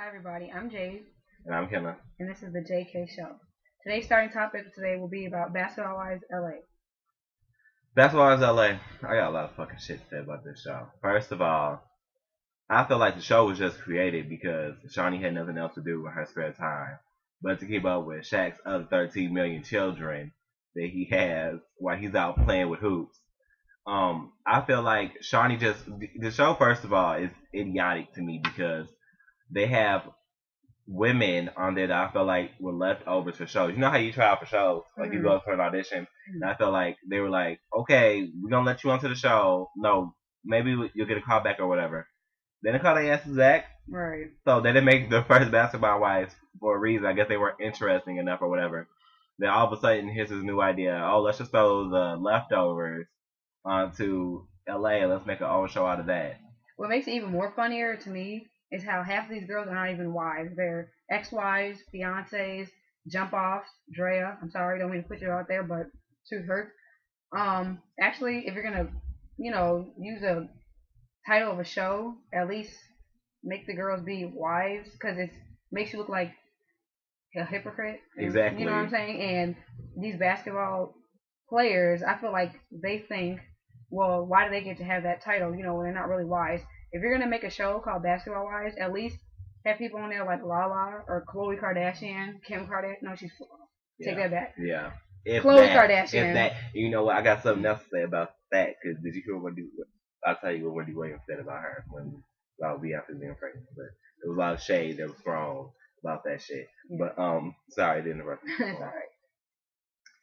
Hi everybody, I'm Jade, And I'm Kenna. and this is the JK Show. Today's starting topic today will be about Basketball Wives LA. That's why it's LA. I got a lot of fucking shit to say about this show. First of all, I feel like the show was just created because Shawnee had nothing else to do with her spare time but to keep up with Shaq's other 13 million children that he has while he's out playing with hoops. I feel like Shawnee the show, first of all, is idiotic to me because they have women on there that I feel like were left over for shows. You know how you try out for shows? Like you go for an audition, and I feel like they were like, okay, we're gonna let you onto the show. No, maybe you'll get a call back or whatever. Then they call their ass Zach. Right. So they didn't make the first Basketball Wives for a reason. I guess they weren't interesting enough or whatever. Then all of a sudden, here's his new idea. Oh, let's just throw the leftovers onto LA and let's make an old show out of that. What makes it even more funnier to me is how half of these girls are not even wives. They're ex-wives, fiancés, jump-offs, Drea. I'm sorry, don't mean to put you out there, but truth hurts. Actually, if you're gonna, use a title of a show, at least make the girls be wives, because it makes you look like a hypocrite. Exactly. You know what I'm saying? And these basketball players, I feel like they think, well, why do they get to have that title? When they're not really wives. If you're gonna make a show called Basketball Wives, at least have people on there like Lala or Khloe Kardashian, Kim Kardashian. No, take that back. Yeah. Khloe Kardashian. If that, you know what? I got something else to say about that. Because did you hear I'll tell you what Wendy Williams said about her when we after being pregnant. But there was a lot of shade that was thrown about that shit. Yeah. But sorry to interrupt. It's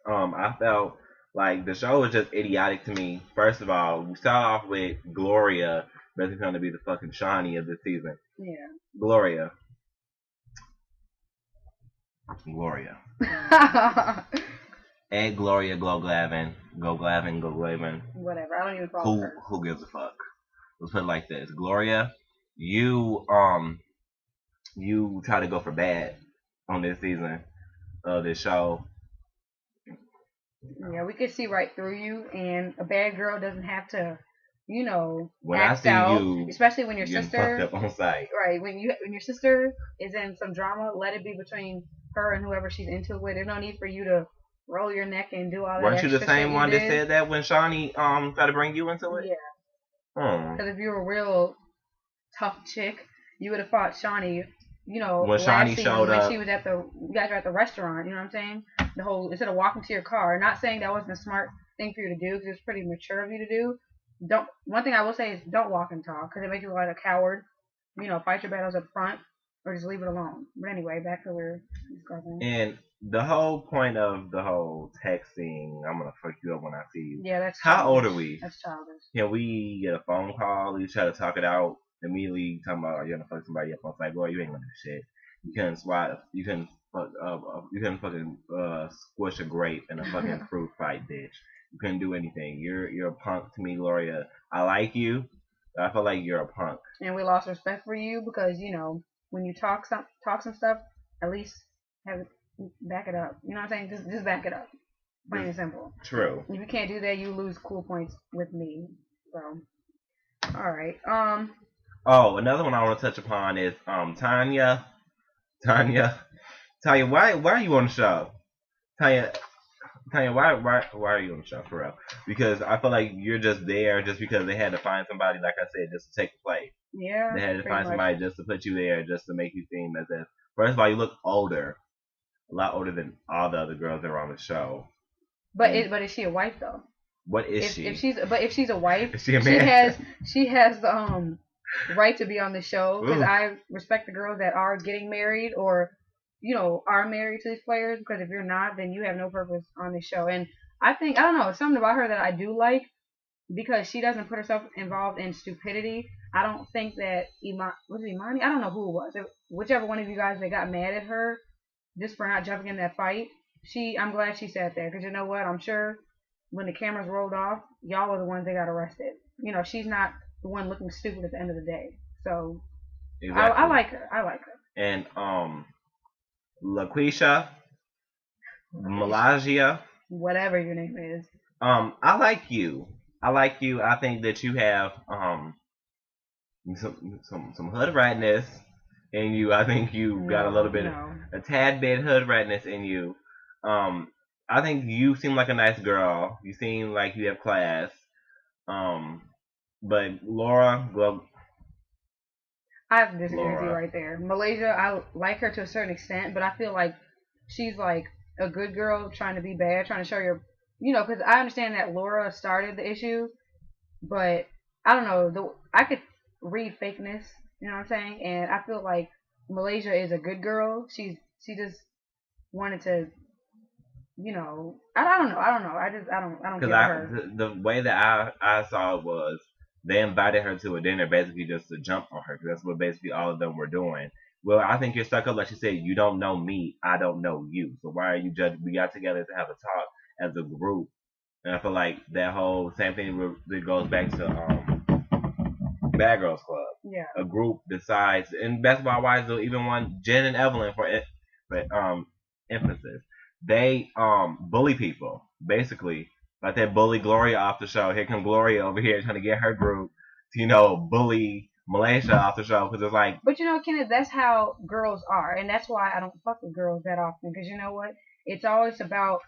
alright. I felt like the show was just idiotic to me. First of all, we start off with Gloria basically trying to be the fucking Shawnee of this season. Yeah. Gloria. And Gloria, Go Glavin. Whatever. I don't even follow her. Who gives a fuck? Let's put it like this. Gloria, you try to go for bad on this season of this show. Yeah, we could see right through you, and a bad girl doesn't have to, when act I see out, you, especially when your sister fucked up on site. Right, when your sister is in some drama, let it be between her and whoever she's into it with. There's no need for you to roll your neck and do all that. Weren't you the same one that said that when Shawnee tried to bring you into it? Yeah. Because if you were a real tough chick, you would have fought Shawnee. When Shawnee showed up, when she was you guys were at the restaurant. You know what I'm saying? The whole, instead of walking to your car, not saying that wasn't a smart thing for you to do because it's pretty mature of you to do. One thing I will say is don't walk and talk because it makes you look like a coward. Fight your battles up front or just leave it alone. But anyway, back to where this guy's going. And the whole point of the whole texting, I'm gonna fuck you up when I see you. Yeah, that's how childish. old are we? That's childish. Can we get a phone call? You try to talk it out immediately. Talking about you're gonna fuck somebody up. I was like, boy, you ain't gonna do shit. You couldn't swat. You couldn't fucking squish a grape in a fucking fruit fight, bitch. You couldn't do anything. You're a punk to me, Gloria. I like you, but I feel like you're a punk. And we lost respect for you because when you talk some stuff, at least back it up. You know what I'm saying? Just back it up. Plain and simple. True. If you can't do that, you lose cool points with me. So, all right. Oh, another one I want to touch upon is Tanya, why are you on the show? Tanya, why are you on the show for real? Because I feel like you're just there just because they had to find somebody, like I said, just to take the play. Yeah. They had to find somebody just to put you there, just to make you seem as if. First of all, you look older, a lot older than all the other girls that are on the show. But is she a wife though? What is she? If she's a wife, is she a man? She has the right to be on the show because I respect the girls that are getting married or are married to these players, because if you're not, then you have no purpose on the show. And I don't know, something about her that I do like because she doesn't put herself involved in stupidity. I don't think that was it Imani? I don't know who it was. Whichever one of you guys that got mad at her just for not jumping in that fight. I'm glad she sat there because you know what? I'm sure when the cameras rolled off, y'all were the ones that got arrested. She's not the one looking stupid at the end of the day. So exactly. I like her. And LaQuisha, Malagia, whatever your name is. I like you. I think that you have some hood ratness. in you. I think you got a little bit, a tad bit hood ratness in you. I think you seem like a nice girl. You seem like you have class. But Laura, well, I have to disagree with you right there. Malaysia, I like her to a certain extent, but I feel like she's like a good girl trying to be bad, trying to show your, because I understand that Laura started the issue, but I don't know. I could read fakeness, you know what I'm saying? And I feel like Malaysia is a good girl. She just wanted to, I don't know. I don't get her. The way that I saw it was they invited her to a dinner basically just to jump on her, because that's what basically all of them were doing. Well, I think you're stuck up, like she said, you don't know me, I don't know you. So why are you judging? We got together to have a talk as a group. And I feel like that whole same thing that goes back to Bad Girls Club. Yeah. A group decides, and basketball wise, though, even one Jen and Evelyn for emphasis, they bully people basically. Like they bully Gloria off the show. Here come Gloria over here trying to get her group to bully Malaysia off the show, because it's like. But Kenneth, that's how girls are, and that's why I don't fuck with girls that often. Because you know what? It's always about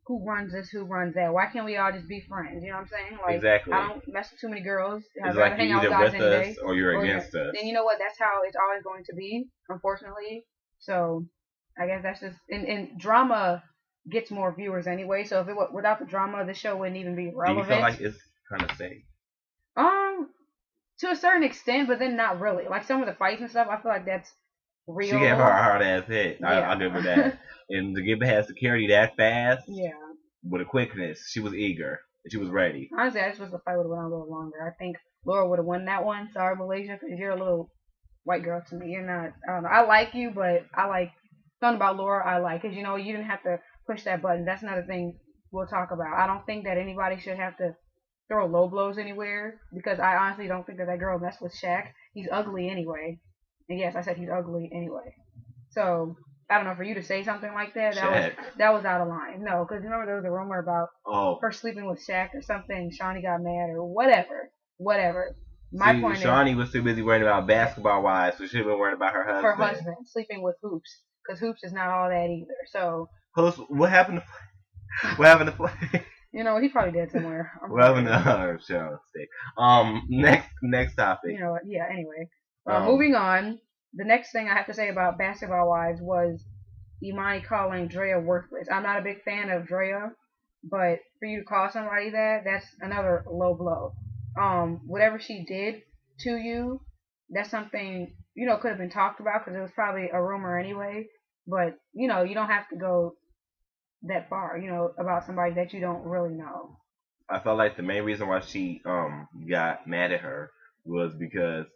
who runs this, who runs that. Why can't we all just be friends? You know what I'm saying? Like, exactly. I don't mess with too many girls. It's like you're either with us or you're against us. And you know what? That's how it's always going to be, unfortunately. So I guess that's just and drama gets more viewers anyway. So if it without the drama, the show wouldn't even be relevant. Do you feel like it's kind of safe? To a certain extent, but then not really. Like some of the fights and stuff, I feel like that's real. She gave her a hard ass hit. Yeah. I'll give her that. And to give past security that fast, yeah, with a quickness, she was eager. She was ready. Honestly, I just wish the fight would have went on a little longer. I think Laura would have won that one. Sorry, Malaysia, because you're a little white girl to me. You're not. I don't know. I like you, but I like something about Laura. I like because you didn't have to push that button. That's another thing we'll talk about. I don't think that anybody should have to throw low blows anywhere, because I honestly don't think that girl messed with Shaq. He's ugly anyway. And yes, I said he's ugly anyway. So I don't know, for you to say something like that, that was out of line. No, because remember there was a rumor about her sleeping with Shaq or something. Shawnee got mad or whatever. My point is, Shawnee was too busy worrying about basketball wives, so she was worried about her husband. Her husband sleeping with Hoops, because Hoops is not all that either. So what happened to what happened to Play? He's probably dead somewhere. Well, no, sure. Next topic. Yeah. Anyway, moving on. The next thing I have to say about Basketball Wives was Imani calling Drea worthless. I'm not a big fan of Drea, but for you to call somebody that's another low blow. Whatever she did to you, that's something could have been talked about, because it was probably a rumor anyway. But you don't have to go that far, about somebody that you don't really know. I felt like the main reason why she got mad at her was because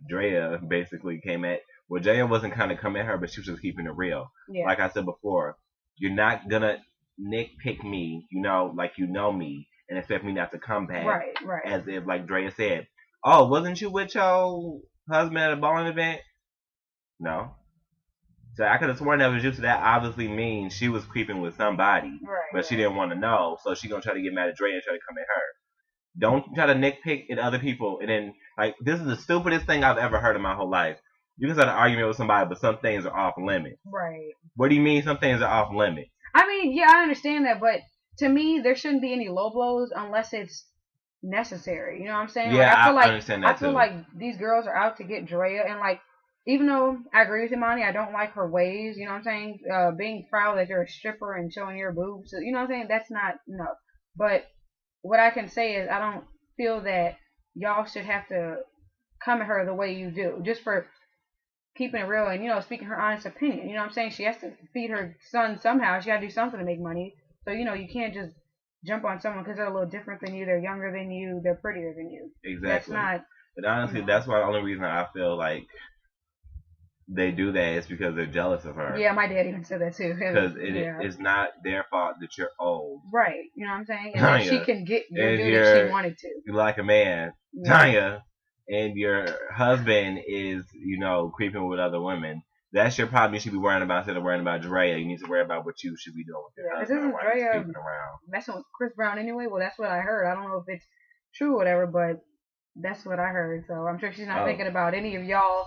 Drea basically came at. Well, Drea wasn't kind of coming at her, but she was just keeping it real. Yeah. Like I said before, you're not gonna nitpick me, like you know me, and expect me not to come back. Right. As if, like Drea said, "Oh, wasn't you with your husband at a bowling event?" No. So I could have sworn that was just that obviously means she was creeping with somebody, but she didn't want to know, so she gonna try to get mad at Drea and try to come at her. Don't try to nitpick at other people, and then like this is the stupidest thing I've ever heard in my whole life. You can start an argument with somebody, but some things are off limits. Right. What do you mean some things are off limits? I mean, yeah, I understand that, but to me, there shouldn't be any low blows unless it's necessary. You know what I'm saying? Yeah, I understand that too. I feel like these girls are out to get Drea, and like, even though I agree with Imani, I don't like her ways, you know what I'm saying? Being proud that you're a stripper and showing your boobs, you know what I'm saying? That's not, no. But what I can say is I don't feel that y'all should have to come at her the way you do, just for keeping it real and, speaking her honest opinion. You know what I'm saying? She has to feed her son somehow. She got to do something to make money. So, you can't just jump on someone because they're a little different than you, they're younger than you, they're prettier than you. Exactly. That's not... But honestly, that's why the only reason I feel like they do that is because they're jealous of her. Yeah, my dad even said that too. Because it's not their fault that you're old. Right. You know what I'm saying? And she can get your dude if she wanted to. You're like a man. Yeah. Tanya, and your husband is, creeping with other women. That's your problem you should be worrying about instead of worrying about Drea. You need to worry about what you should be doing with your husband. Isn't Drea messing with Chris Brown anyway? Well, that's what I heard. I don't know if it's true or whatever, but that's what I heard. So I'm sure she's not thinking about any of y'all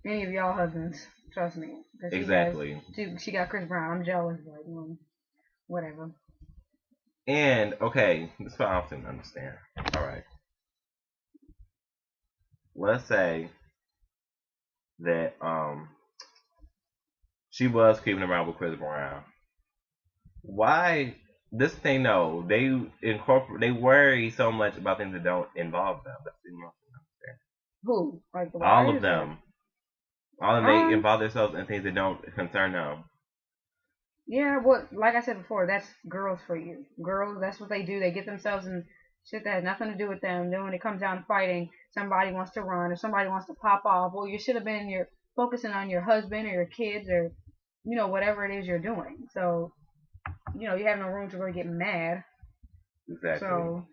Any of y'all husbands, trust me. Exactly. She got Chris Brown. I'm jealous, but whatever. And okay, this is what I don't understand. All right, let's say that she was keeping around with Chris Brown. Why this thing? No, they worry so much about things that don't involve them. That's the most understand. Who? Like the All of wives? them. All of them, they involve themselves in things that don't concern them. Yeah, well, like I said before, that's girls for you. Girls, that's what they do. They get themselves in shit that has nothing to do with them. Then when it comes down to fighting, somebody wants to run or somebody wants to pop off. Well, you should have been focusing on your husband or your kids or whatever it is you're doing. So you have no room to really get mad. Exactly. So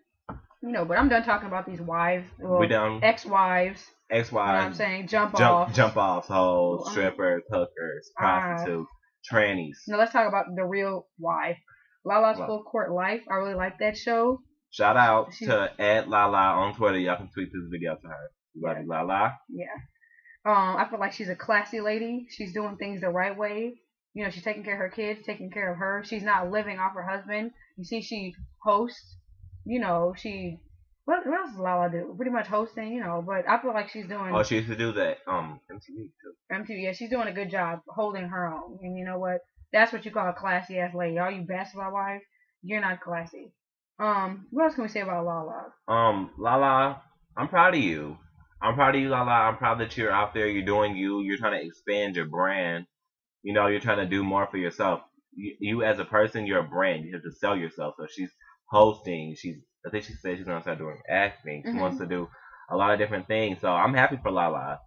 but I'm done talking about these wives. Well, we done. Ex-wives. Ex-wives. You know what I'm saying? Jump offs, hoes, strippers, hookers, prostitutes, trannies. No, let's talk about the real wife. Lala's Full Court Life. I really like that show. Shout out to @Lala on Twitter. Y'all can tweet this video to her. Love you, Lala. Yeah. I feel like she's a classy lady. She's doing things the right way. She's taking care of her kids, taking care of her. She's not living off her husband. You see, she hosts. What else does Lala do? Pretty much hosting, But I feel like she's doing. Oh, she used to do that MTV too. MTV, yeah, she's doing a good job holding her own. And you know what? That's what you call a classy ass lady. All you basketball wives, you're not classy. What else can we say about Lala? Lala, I'm proud of you. I'm proud of you, Lala. I'm proud that you're out there. You're doing you. You're trying to expand your brand. You're trying to do more for yourself. You as a person, you're a brand. You have to sell yourself. So she's hosting. I think she said she's gonna start doing acting. She wants to do a lot of different things. So I'm happy for Lala,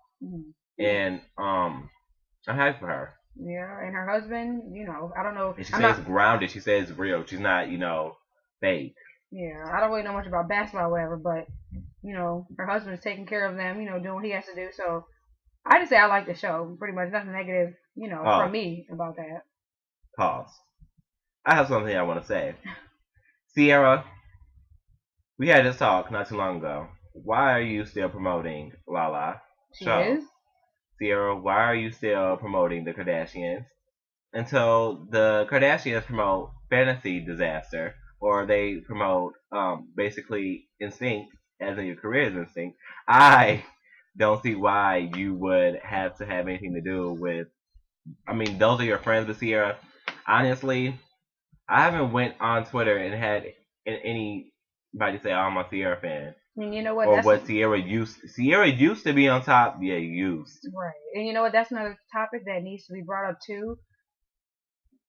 and I'm happy for her. Yeah, and her husband, I don't know. And she says grounded. She says real. She's not, fake. Yeah, I don't really know much about basketball or whatever, but her husband's taking care of them. Doing what he has to do. So I just say I like the show. Pretty much nothing negative, from me about that. Pause. I have something I want to say. Sierra, we had this talk not too long ago. Why are you still promoting Lala? She is? Sierra, why are you still promoting the Kardashians? Until the Kardashians promote fantasy disaster, or they promote basically instinct, as in your career is instinct, I don't see why you would have to have anything to do with. I mean, those are your friends with Sierra. Honestly, I haven't went on Twitter and had anybody say, "Oh, I'm a Sierra fan." And you know what? Or what Sierra used to be on top. Yeah, used. Right. And you know what? That's another topic that needs to be brought up too.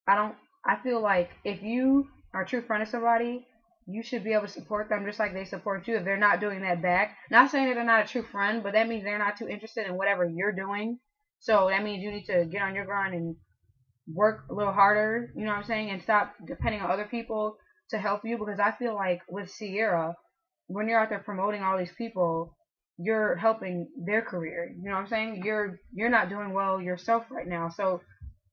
I feel like if you are a true friend of somebody, you should be able to support them just like they support you if they're not doing that back. Not saying that they're not a true friend, but that means they're not too interested in whatever you're doing. So that means you need to get on your grind and work a little harder, you know what I'm saying, and stop depending on other people to help you, because I feel like with Sierra, when you're out there promoting all these people, you're helping their career. You know what I'm saying? You're not doing well yourself right now. So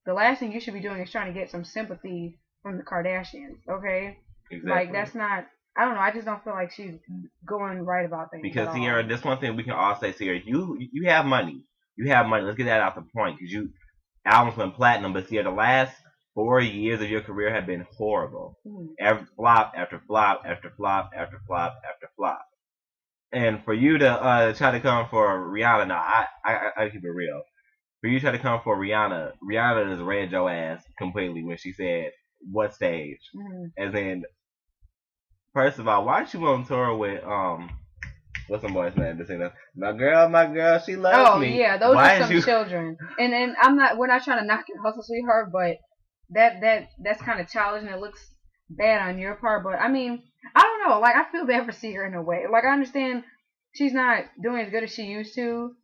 the last thing you should be doing is trying to get some sympathy from the Kardashians, okay? Exactly. Like, that's not, I don't know, I just don't feel like she's going right about things. Because Sierra, this one thing we can all say, Sierra, you have money. You have money. Let's get that out the point, because albums went platinum, but Sierra, the last 4 years of your career have been horrible. Every flop after flop after flop after flop after flop. And for you to try to come for Rihanna, now I keep it real. For you to try to come for Rihanna has read your ass completely when she said, "What stage?" As in, first of all, why you on tour with what's some boy's name? My girl, she loves me. Oh yeah, those are some children. And we're not trying to knock your hustle, sweetheart, but that's kind of childish and it looks bad on your part. But I mean, I don't know. Like, I feel bad for Sierra in a way. Like, I understand she's not doing as good as she used to.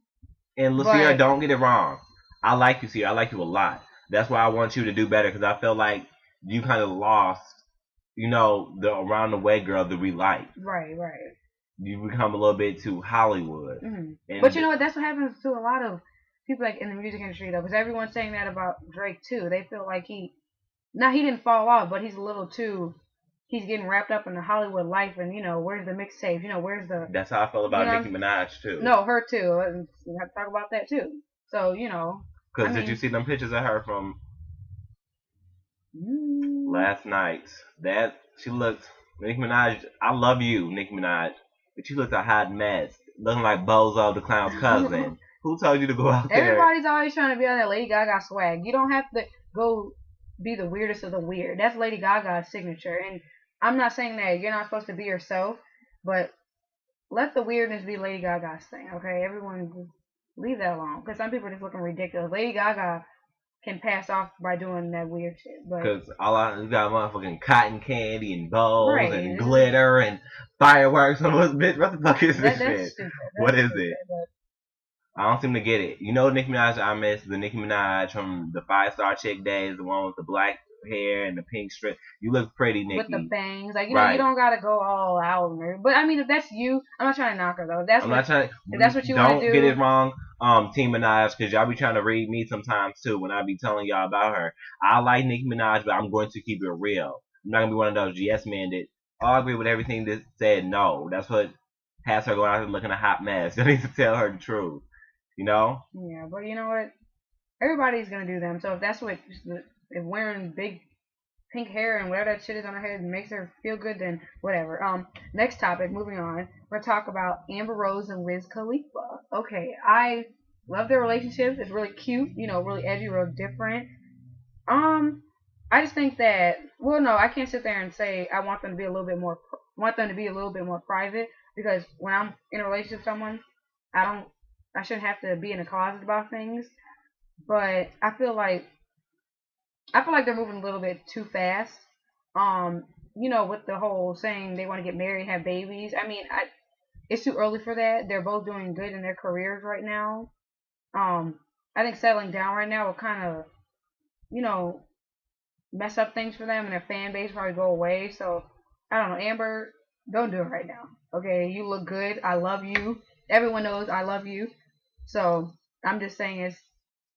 And Sierra, don't get it wrong. I like you, Sierra. I like you a lot. That's why I want you to do better, because I feel like you kind of lost, the around the way girl that we like. Right. You become a little bit too Hollywood. But you know what? That's what happens to a lot of people, like in the music industry, though, because everyone's saying that about Drake too. They feel like he didn't fall off, but he's a little too. He's getting wrapped up in the Hollywood life, and where's the mixtape? Where's the? That's how I feel about Nicki Minaj too. No, her too. We have to talk about that too. So, Because did you see them pictures of her from last night? That she looked, Nicki Minaj. I love you, Nicki Minaj, but she looked a hot mess, looking like Bozo the Clown's cousin. Who told you to go out there? Everybody's always trying to be on that Lady Gaga swag. You don't have to go be the weirdest of the weird. That's Lady Gaga's signature. And I'm not saying that you're not supposed to be yourself, but let the weirdness be Lady Gaga's thing, okay? Everyone leave that alone. Because some people are just looking ridiculous. Lady Gaga can pass off by doing that weird shit. Because you got motherfucking cotton candy and bowls Right. and glitter and fireworks. Bitch, what the fuck is this shit? Stupid. What is it? I don't seem to get it. You know Nicki Minaj I miss? The Nicki Minaj from the 5-Star Chick days, the one with the black hair and the pink strip. You look pretty, Nicki. With the bangs. Like, you know, you don't gotta go all out. But, I mean, if that's you, I'm not trying to knock her, though. If that's what you want to do. Don't get it wrong, Team Minaj, because y'all be trying to read me sometimes, too, when I be telling y'all about her. I like Nicki Minaj, but I'm going to keep it real. I'm not going to be one of those yes men that all agree with everything that said no. That's what has her going out there looking a hot mess. You need to tell her the truth. You know? Yeah, but you know what? Everybody's gonna do them. So if that's what, if wearing big pink hair and whatever that shit is on her head makes her feel good, then whatever. Next topic, moving on. We're gonna talk about Amber Rose and Wiz Khalifa. Okay, I love their relationship. It's really cute. You know, really edgy, real different. I just think that, well, no, I can't sit there and say I want them to be a little bit more private, because when I'm in a relationship with someone, I shouldn't have to be in a closet about things. But I feel like they're moving a little bit too fast. With the whole saying they want to get married and have babies. I mean, it's too early for that. They're both doing good in their careers right now. I think settling down right now will kind of, mess up things for them, and their fan base probably go away. So I don't know, Amber, don't do it right now. Okay, you look good. I love you. Everyone knows I love you. So I'm just saying,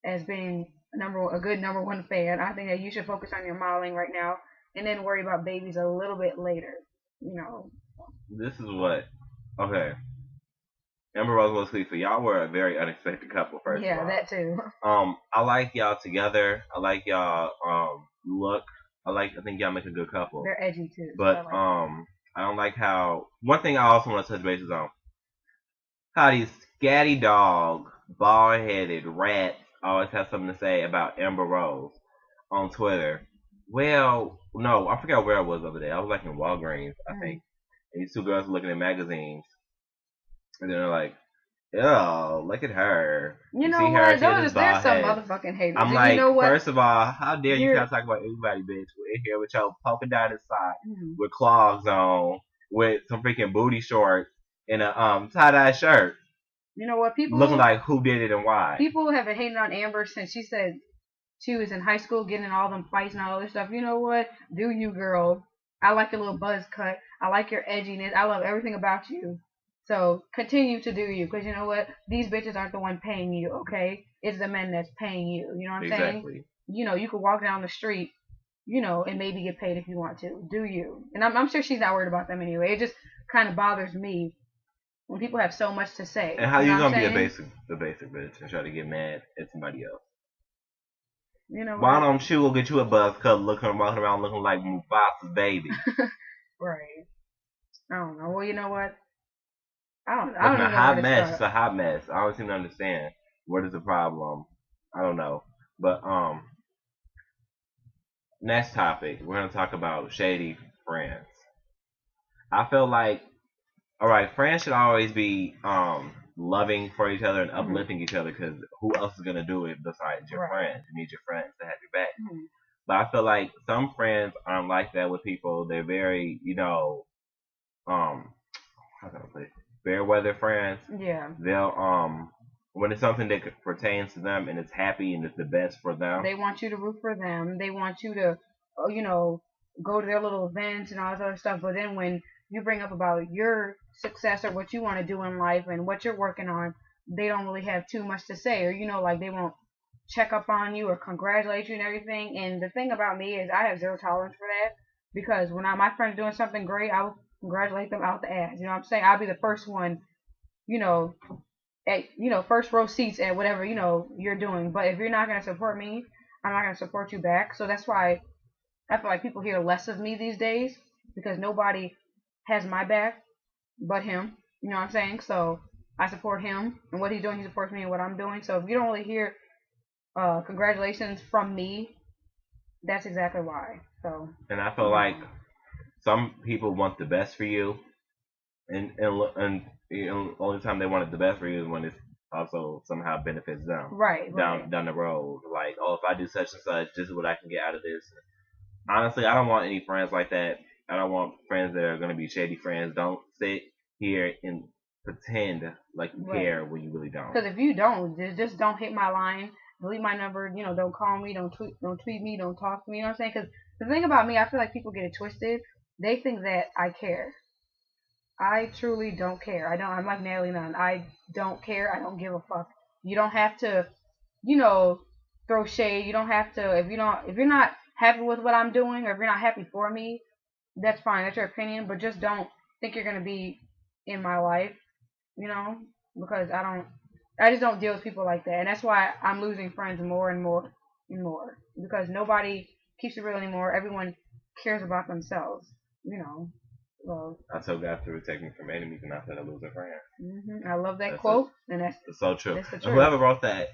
as being a good number one fan, I think that you should focus on your modeling right now, and then worry about babies a little bit later. This is what. Okay. Amber Rose, Wiz Khalifa, y'all were a very unexpected couple. First of all, yeah, that too. I like y'all together. I like y'all look. I think y'all make a good couple. They're edgy too. But I don't like how. One thing I also want to touch bases on: how these scatty dog, bald-headed rats always have something to say about Amber Rose on Twitter. Well, no, I forgot where I was the other day. I was like in Walgreens, I think. And these two girls were looking at magazines. And they're like, oh, look at her. You know what? There's some motherfucking haters. I'm like, first of all, how dare you try to talk about anybody, bitch? We're in here with your polka dotted sock, with clogs on, with some freaking booty shorts, and a tie-dye shirt. You know what? People looking like who did it and why. People have been hating on Amber since she said she was in high school getting in all them fights and all other stuff. You know what? Do you, girl. I like your little buzz cut. I like your edginess. I love everything about you. So continue to do you, because you know what? These bitches aren't the one paying you, okay? It's the men that's paying you. You know what I'm saying? Exactly. You could walk down the street, and maybe get paid if you want to. Do you? And I'm sure she's not worried about them anyway. It just kind of bothers me when people have so much to say. And how you gonna be the basic bitch and try to get mad at somebody else? You know what? Why don't you go get you a buzz cut, walking around looking like Mufasa's baby? Right. I don't know. Well, you know what? I don't know. It's a hot mess. It's a hot mess. I don't seem to understand what is the problem. I don't know. But next topic, we're gonna talk about Shady friends. I feel like, all right, friends should always be loving for each other and uplifting each other, because who else is gonna do it besides your friends? You need your friends to have your back. But I feel like some friends aren't like that with people. They're very, how can I put it? Fair weather friends. Yeah. They'll when it's something that pertains to them and it's happy and it's the best for them. They want you to root for them. They want you to, go to their little events and all this other stuff. But then when you bring up about your success or what you want to do in life and what you're working on, they don't really have too much to say, or like they won't check up on you or congratulate you and everything. And the thing about me is I have zero tolerance for that, because when my friend's doing something great, I will congratulate them out the ass. You know what I'm saying? I'll be the first one, at first row seats at whatever you're doing. But if you're not gonna support me, I'm not gonna support you back. So that's why I feel like people hear less of me these days because nobody has my back but him. You know what I'm saying? So I support him and what he's doing. He supports me and what I'm doing. So if you don't really hear congratulations from me, that's exactly why. So. And I feel like some people want the best for you, and only time they want it the best for you is when it's also somehow benefits them. Right. Down the road. Like, oh, if I do such and such, this is what I can get out of this. Honestly, I don't want any friends like that. I don't want friends that are going to be shady friends. Don't sit here and pretend like you care when you really don't. Because if you don't, just don't hit my line. Delete my number. Don't call me. Don't tweet me. Don't talk to me. You know what I'm saying? Because the thing about me, I feel like people get it twisted. They think that I care. I truly don't care. I don't. I'm like Natalie Nunn. I don't care. I don't give a fuck. You don't have to, throw shade. You don't have to. If you're not happy with what I'm doing, or if you're not happy for me, that's fine. That's your opinion. But just don't think you're gonna be in my life, because I just don't deal with people like that, and that's why I'm losing friends more and more and more because nobody keeps it real anymore. Everyone cares about themselves, Well, I told God to protect me from enemies, and I said I lose a friend. I love that quote, and that's so true. That's the truth. And whoever wrote that,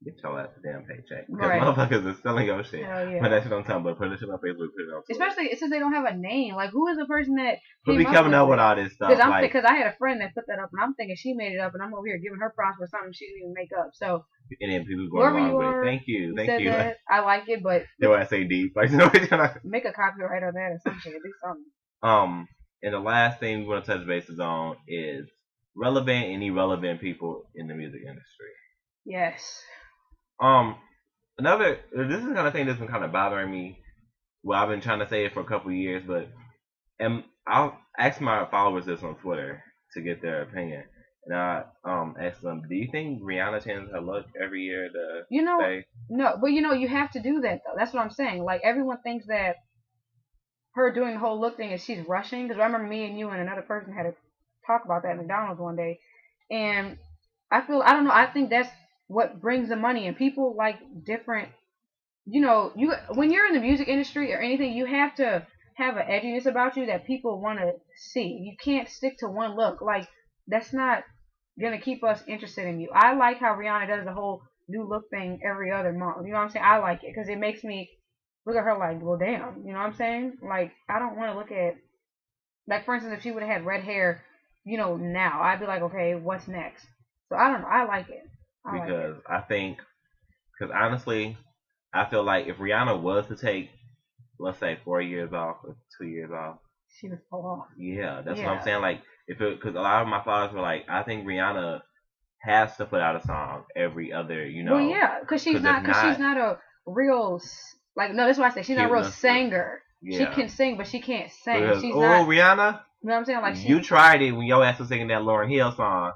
get your ass a damn paycheck. Because motherfuckers are selling your shit. Hell yeah. Put that shit on Tumblr, put that shit on Facebook, put it on Twitter. Especially since they don't have a name. Like, who is the person that who be coming up with all this stuff? Because I had a friend that put that up, and I'm thinking she made it up, and I'm over here giving her props for something she didn't even make up. So, and then people going along with it. Thank you. That, I like it, but they want to say deep. Like, make a copyright on that or something. Do something. And the last thing we want to touch bases on is relevant and irrelevant people in the music industry. Yes. This is the kind of thing that's been kind of bothering me. Well, I've been trying to say it for a couple of years, but I'll ask my followers this on Twitter to get their opinion. And I asked them, do you think Rihanna changes her look every year to say? No, but you have to do that, though. That's what I'm saying. Like, everyone thinks that her doing the whole look thing is she's rushing. Because I remember me and you and another person had a talk about that at McDonald's one day. And I don't know, I think that's what brings the money. And people like different, when you're in the music industry or anything, you have to have an edginess about you that people want to see. You can't stick to one look. Like, that's not going to keep us interested in you. I like how Rihanna does the whole new look thing every other month. You know what I'm saying? I like it because it makes me look at her like, well, damn. You know what I'm saying? Like, I don't want to look at, like, for instance, if she would have had red hair, now, I'd be like, okay, what's next? So, I don't know. I like it. Because honestly, I feel like if Rihanna was to take, let's say, 4 years off or 2 years off, she would fall off. Yeah, that's what I'm saying. Like, because a lot of my followers were like, I think Rihanna has to put out a song every other, Well, yeah, because she's not a real, like, no, that's why I say she's not a real singer. Yeah. She can sing, but she can't sing. Because, she's not. Rihanna. You know what I'm saying? Like, you tried it when your ass was singing that Lauryn Hill song.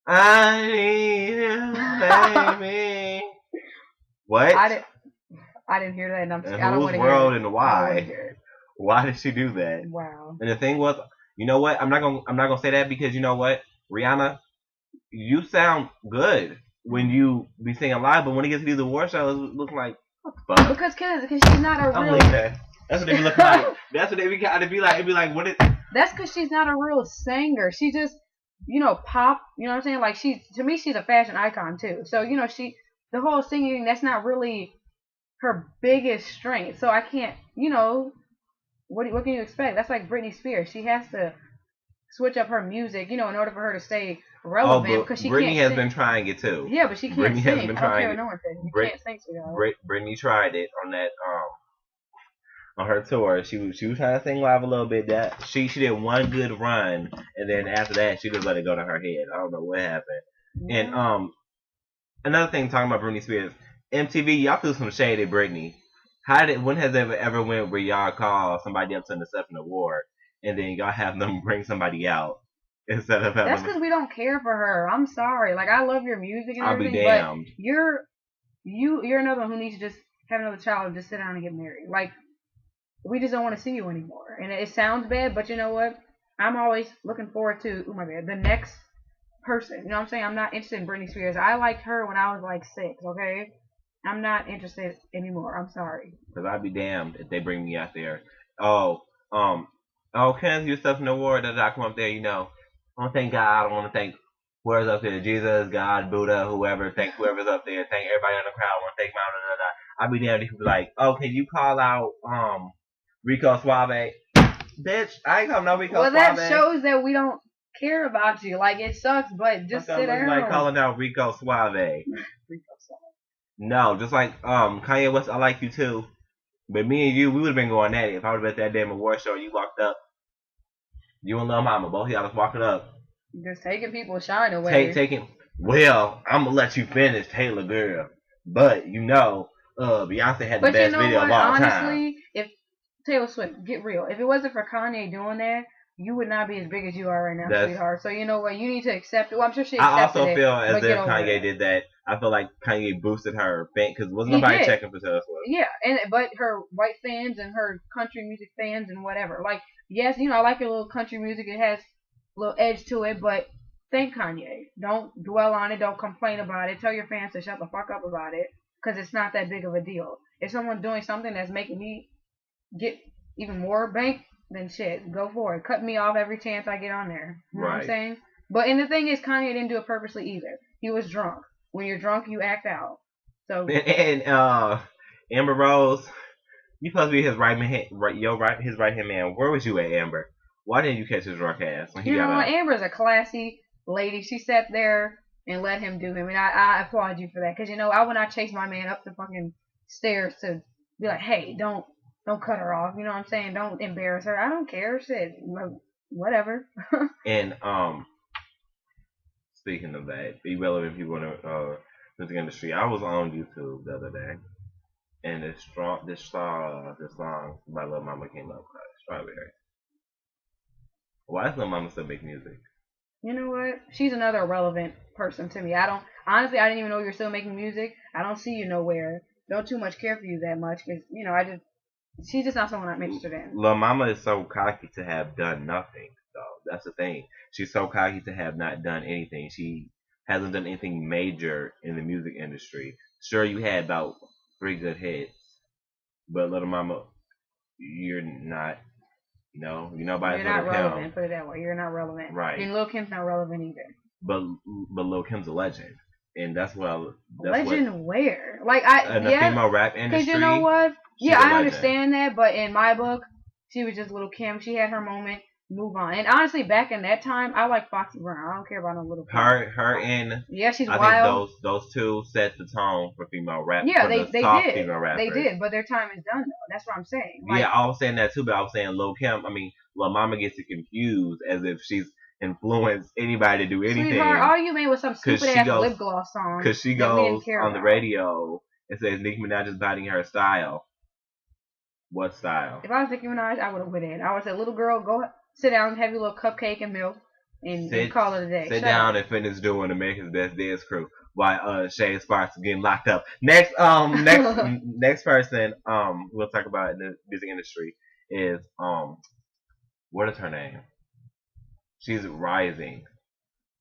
I need you, baby. What? I didn't hear that, and I don't want to hear it. Whose world and why? Why did she do that? Wow. And the thing was, you know what? I'm not gonna say that because you know what, Rihanna, you sound good when you be singing live, but when it gets to these award shows, it looks like what the fuck? Because she's not a real. I'm leaving that. That's what they be looking like. That's what they be kind of be like. It'd be like, what is? That's because she's not a real singer. She just, pop. You know what I'm saying? Like, to me, she's a fashion icon too. So the whole singing, that's not really her biggest strength. So I can't, what can you expect? That's like Britney Spears. She has to switch up her music, in order for her to stay relevant because she Britney can't has sing. been trying it too. Yeah, but she can't Britney sing. Has been trying it. No one says you can't sing, so Britney tried it on that on her tour. She was trying to sing live a little bit. That she did one good run, and then after that she just let it go to her head. I don't know what happened. Yeah. And another thing, talking about Britney Spears, MTV, y'all threw some shade at Britney. When has it ever went where y'all call somebody up to accept an award and then y'all have them bring somebody out instead of having? That's because we don't care for her. I'm sorry. Like, I love your music and everything, I'll be damned. But you're another one who needs to just have another child and just sit down and get married. Like, we just don't want to see you anymore. And it sounds bad, but you know what? I'm always looking forward to the next person. You know what I'm saying? I'm not interested in Britney Spears. I liked her when I was like 6. Okay, I'm not interested anymore. I'm sorry. Because I'd be damned if they bring me out there. Oh, um, oh, can you stuff in the war that I come up there? You know, I want to thank God. I want to thank whoever's up there, Jesus, God, Buddha, whoever. Thank whoever's up there. Thank everybody in the crowd. I want to thank Mount. I'd be damned if you be like, oh, can you call out Rico Suave? Bitch, I ain't calling no Rico Well, Suave. that shows that we don't care about you. Like, it sucks, but just sit down. Like calling out Rico Suave. Rico Suave. No, just like Kanye West, I like you too. But me and you, we would have been going at it. If I would have been at that damn award show and you walked up, you and Lil Mama, both of y'all just walking up. Just taking people's shine away. Well, I'm going to let you finish, Taylor girl. But, you know, Beyonce had the best video of all time. Honestly, if Taylor Swift, get real. If it wasn't for Kanye doing that, you would not be as big as you are right now, sweetheart. So you know what? You need to accept it. Well, I'm sure she accepted it. I also feel as if Kanye did that. I feel like Kanye boosted her fan because wasn't nobody checking for Taylor Swift. Yeah, but her white fans and her country music fans and whatever. Like, yes, you know, I like your little country music. It has a little edge to it, but thank Kanye. Don't dwell on it. Don't complain about it. Tell your fans to shut the fuck up about it because it's not that big of a deal. If someone's doing something that's making me get even more bank, then shit, go for it. Cut me off every chance I get on there. You know what I'm saying? But and the thing is, Kanye didn't do it purposely either. He was drunk. When you're drunk, you act out. So and Amber Rose, you supposed to be his right hand man. Where was you at, Amber? Why didn't you catch his drunk ass when he got up? Amber's a classy lady. She sat there and let him do him, and I applaud you for that. Because you know, I would not chase my man up the fucking stairs to be like, hey, don't cut her off. You know what I'm saying? Don't embarrass her. I don't care. Shit, whatever. And speaking of that, irrelevant people in the music industry, I was on YouTube the other day, and this song by Lil Mama came up, Strawberry. Why does Lil Mama still make music? You know what? She's another irrelevant person to me. I didn't even know you're still making music. I don't see you nowhere. Don't too much care for you that much, because, you know, she's just not someone I'm interested in. Lil Mama is so cocky to have done nothing, though. That's the thing. She's so cocky to have not done anything. She hasn't done anything major in the music industry. Sure, you had about 3 good hits, but Lil Mama, you're not, you're not relevant, put it that way. You're not relevant. Right. And Lil Kim's not relevant either. But Lil Kim's a legend. And that's what... where? Like, in the female rap industry. Because you know what? Yeah, I understand that, but in my book, she was just Lil Kim. She had her moment. Move on. And honestly, back in that time, I like Foxy Brown. I don't care about no Lil Kim. Her and... Yeah, she's wild. I think those two set the tone for female rap. Yeah, they did. Female rappers. They did, but their time is done, though. That's what I'm saying. Like, yeah, I was saying that too, but I was saying Lil Mama gets it confused as if she's influence anybody to do anything. Sweetheart, all you made was some stupid ass lip gloss song. Because she goes on the radio and says Nicki Minaj is biting her style. What style? If I was Nicki Minaj, I would have went in. I would have said, little girl, go sit down and have your little cupcake and milk and call it a day. Sit down and finish doing America's Best Dance Crew while Shady Sparks is getting locked up. Next person we'll talk about in the music industry is what is her name? She's rising.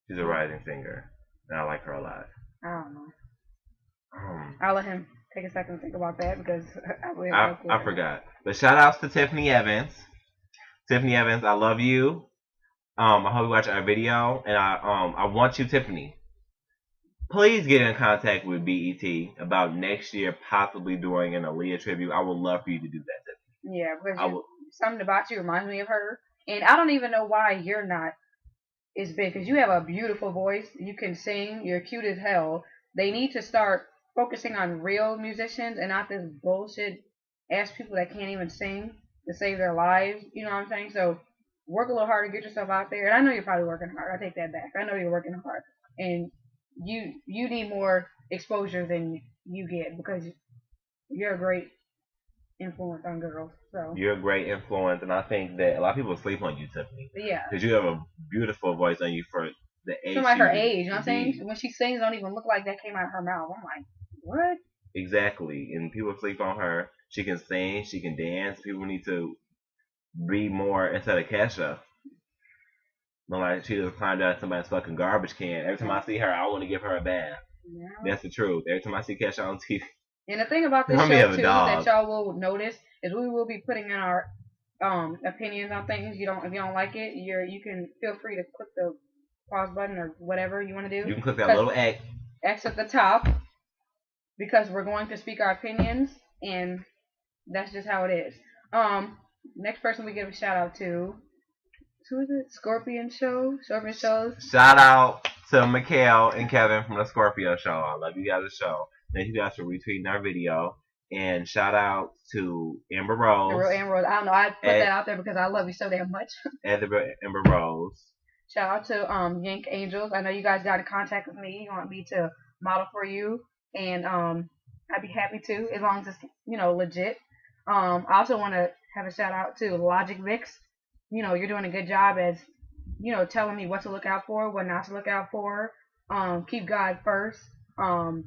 She's a rising singer, and I like her a lot. I don't know. I'll let him take a second to think about that because I forgot. But shout outs to Tiffany Evans. Tiffany Evans, I love you. I hope you watch our video, and I want you, Tiffany. Please get in contact with BET about next year possibly doing an Aaliyah tribute. I would love for you to do that, Tiffany. Yeah, because something about you reminds me of her. And I don't even know why you're not as big, because you have a beautiful voice. You can sing. You're cute as hell. They need to start focusing on real musicians and not this bullshit ass people that can't even sing to save their lives. You know what I'm saying? So work a little harder, get yourself out there. And I know you're probably working hard. I take that back. I know you're working hard. And you need more exposure than you get because you're a great influence on girls. So you're a great influence, and I think that a lot of people sleep on you, Tiffany. Yeah, because you have a beautiful voice on you for the age. Like her age, you know what I'm saying? When she sings, don't even look like that came out of her mouth. I'm like, what? Exactly, and people sleep on her. She can sing, she can dance. People need to be more instead of Kesha. Look like she just climbed out of somebody's fucking garbage can. Every time I see her, I want to give her a bath. Yeah. That's the truth. Every time I see Kesha on TV. And the thing about this show too that y'all will notice is we will be putting in our opinions on things. If you don't like it, you can feel free to click the pause button or whatever you want to do. You can click that little X at the top, because we're going to speak our opinions, and that's just how it is. Next person we give a shout out to, who is it? Scorpion Shows. Shout out to Mikhail and Kevin from the Scorpio Show. I love you guys' show. Thank you guys for retweeting our video. And shout out to Amber Rose. The real Amber Rose. I don't know. I put that out there because I love you so damn much. And the real Amber Rose. Shout out to Yank Angels. I know you guys got in contact with me. You want me to model for you, and I'd be happy to, as long as it's legit. I also want to have a shout out to Logic Vix. You're doing a good job as telling me what to look out for, what not to look out for. Keep God first. Letting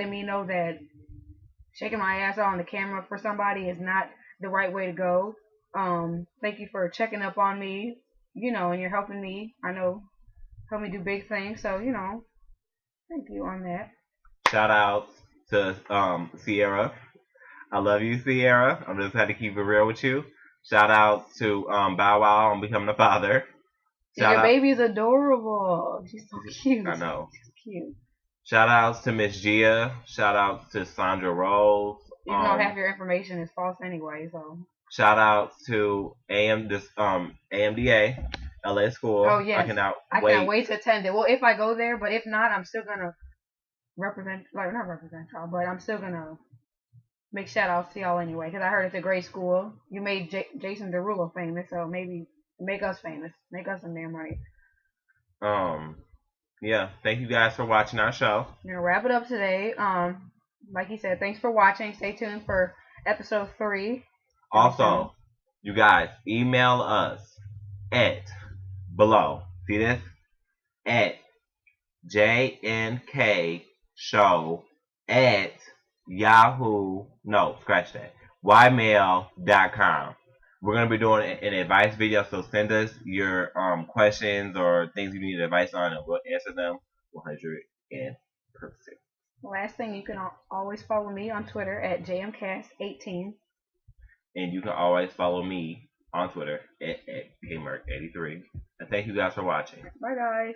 me know that shaking my ass on the camera for somebody is not the right way to go. Thank you for checking up on me, and you're helping me. I know, help me do big things. So, thank you on that. Shout out to Sierra. I love you, Sierra. I'm just had to keep it real with you. Shout out to Bow Wow on becoming a father. Your baby's adorable. She's so cute. I know. She's cute. Shout outs to Miss Gia. Shout outs to Sandra Rose. Even though half your information is false anyway, so. Shout outs to AMDA, LA School. Oh yes. I can't wait to attend it. Well, if I go there, but if not, I'm still gonna not represent y'all, but I'm still gonna make shout outs to y'all anyway, because I heard it's a great school. You made Jason Derulo famous, so maybe make us famous. Make us some damn money. Yeah, thank you guys for watching our show. We're gonna wrap it up today. Like he said, thanks for watching. Stay tuned for episode 3. Also, you guys, email us at below. See this? At ymail.com. We're going to be doing an advice video, so send us your questions or things you need advice on, and we'll answer them 100%. Last thing, you can always follow me on Twitter at jmcast18. And you can always follow me on Twitter at kmerk83. And thank you guys for watching. Bye, guys.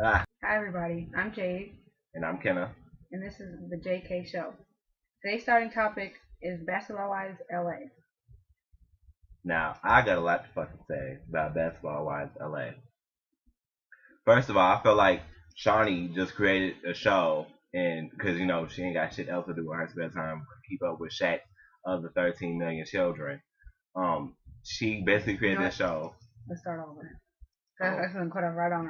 Hi, everybody. I'm Jade. And I'm Kenna. And this is the JK Show. Today's starting topic is Basketball Wives LA. Now, I got a lot to fucking say about Basketball Wives LA. First of all, I feel like Shady just created a show, and because she ain't got shit else to do with her spare time, keep up with Shaq's other 13 million children. She basically created this show. Let's start over. That's gonna put her right on her.